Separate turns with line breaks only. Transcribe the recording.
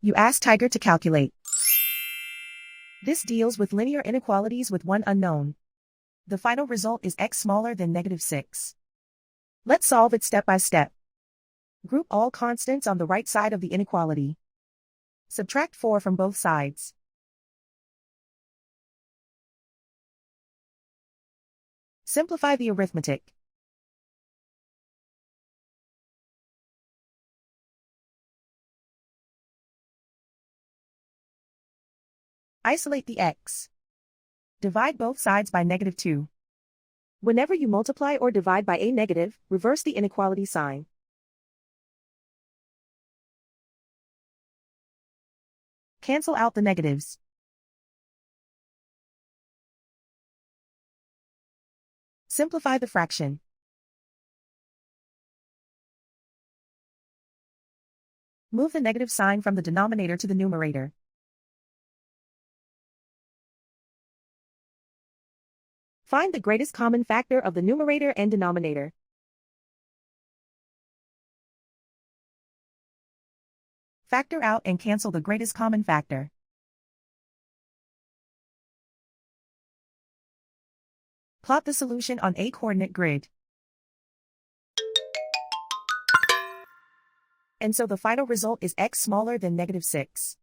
You ask Tiger to calculate. This deals with linear inequalities with one unknown. The final result is x smaller than -6. Let's solve it step by step. Group all constants on the right side of the inequality. Subtract 4 from both sides. Simplify the arithmetic. Isolate the x. Divide both sides by -2. Whenever you multiply or divide by a negative, reverse the inequality sign. Cancel out the negatives. Simplify the fraction. Move the negative sign from the denominator to the numerator. Find the greatest common factor of the numerator and denominator. Factor out and cancel the greatest common factor. Plot the solution on a coordinate grid. And so the final result is x smaller than -6.